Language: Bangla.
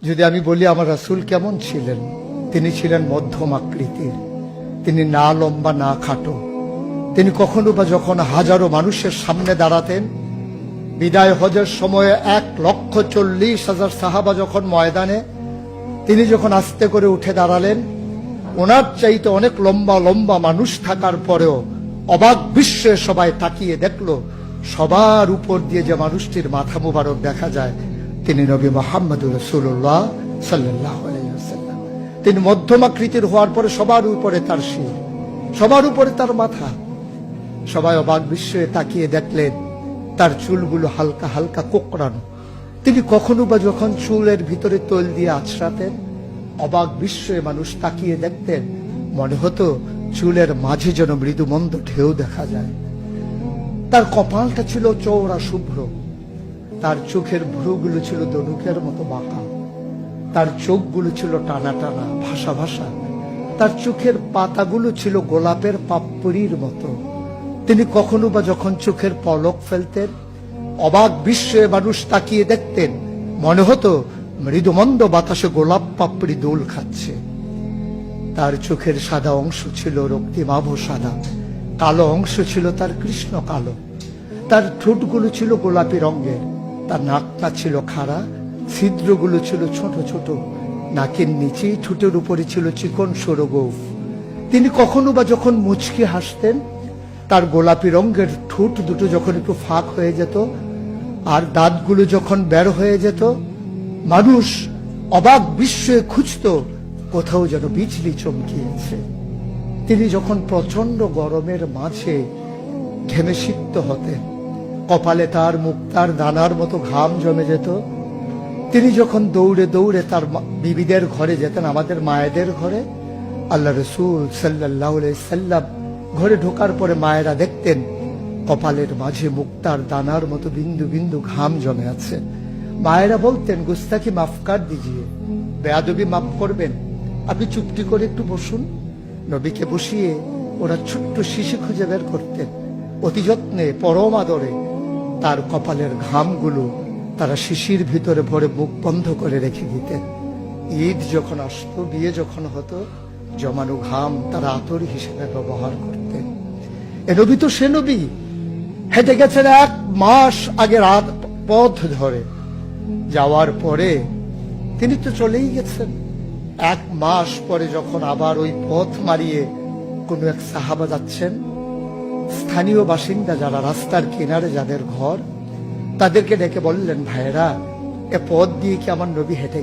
যদি আমি বলি আমার রাসূল কেমন ছিলেন, তিনি ছিলেন মধ্যম আকৃতির। তিনি না লম্বা না খাটো। তিনি কখনো বা যখন হাজারো মানুষের সামনে দাঁড়াতেন, বিদায় হজের সময়ে 1,40,000 সাহাবা যখন ময়দানে, তিনি যখন আস্তে করে উঠে দাঁড়ালেন, ওনার চাইতে অনেক লম্বা লম্বা মানুষ থাকার পরেও অবাক বিস্ময়ে সবাই তাকিয়ে দেখলো সবার উপর দিয়ে যে মানুষটির মাথা মুবারক দেখা যায়, তিনি নবী মুহাম্মদুর রাসূলুল্লাহ সাল্লাল্লাহু আলাইহি ওয়াসাল্লাম। তিনি মধ্যমাকৃতির হওয়ার পরে সবার উপরে তার শির, সবার উপরে তার মাথা। সবাই অবাক বিস্ময়ে তাকিয়ে দেখলেন তার চুলগুলো হালকা হালকা কোঁকড়ানো। তিনি কখনো বা যখন চুলের ভিতরে তৈল দিয়ে আছড়াতেন, অবাক বিস্ময়ে মানুষ তাকিয়ে দেখতেন, মনে হতো চুলের মাঝে যেন মৃদু মন্দ ঢেউ দেখা যায়। তার কপালটা ছিল চওড়া শুভ্র, তার চোখের ভ্রুগুলো ছিল ধনুকের মতো বাঁকা, তার চোখগুলো ছিল টানা টানা ভাসা ভাসা, তার চোখের পাতাগুলো ছিল গোলাপের পাপড়ির মতো। তিনি কখনো বা যখন চোখের পলক ফেলতেন, অবাক বিস্ময়ে মানুষ তাকিয়ে দেখতেন, মনে হতো মৃদুমন্দ বাতাসে গোলাপ পাপড়ি দোল খাচ্ছে। তার চোখের সাদা অংশ ছিল রক্তিমাভ সাদা, কালো অংশ ছিল তার কৃষ্ণ কালো। তার ঠোঁটগুলো ছিল গোলাপি রঙের, তার নাকটা ছিল খাড়া, ছিদ্রগুলো ছিল ছোট ছোট, নাকের নিচে ঠোঁটের উপরে ছিল চিকন সরু গোঁফ। তিনি কখনো বা যখন মুচকি হাসতেন, তার গোলাপি রঙের ঠোঁট দুটো যখন একটু ফাঁক হয়ে যেত আর দাঁতগুলো যখন বের হয়ে যেত, মানুষ অবাক বিস্ময়ে খুঁজত কোথাও যেন বিজলি চমকিয়েছে। তিনি যখন প্রচন্ড গরমের মাঝে ঘেমে সিক্ত হতেন, কপালে তার মুক্তার দানার মতো ঘাম জমে যেত। তিনি যখন দৌড়ে দৌড়ে তার বিবিদের ঘরে যেতেন, আমাদের মায়েদের ঘরে, আল্লাহ রাসূল সাল্লাল্লাহু আলাইহি সাল্লাম ঘরে ঢোকার পরে মায়েরা দেখতেন কপালের মাঝে মুক্তার দানার মতো বিন্দু বিন্দু ঘাম জমে আছে। মায়েরা বলতেন, গুস্তাখি মাফ কর দিজিয়ে, বেয়াদবি মাফ করবেন, আপনি চুপটি করে একটু বসুন। নবীকে বসিয়ে ওরা ছোট্ট শিশি খুঁজে বের করতেন, অতি যত্নে পরম আদরে তার কপালের ঘামগুলো তারা শিশির ভিতরে ভরে মুখ বন্ধ করে রেখে দিতেন। ঈদ যখন আসতো, বিয়ে যখন হতো, জমানো ঘাম তারা আতর হিসেবে ব্যবহার করতেন। এ নবী তো সে নবী, হেঁটে গেছেন 1 মাস আগে রাত পথ ধরে, যাওয়ার পরে তিনি তো চলেই গেছেন। 1 মাস পরে যখন আবার ওই পথ মারিয়ে কোনো এক সাহাবা যাচ্ছেন, স্থানীয় বাসিন্দা যারা রাস্তার কিনারে যাদের ঘর, তাদেরকে ডেকে বললেন, ভাইরা, এ পথ দিয়ে কি আমার নবী হেঁটে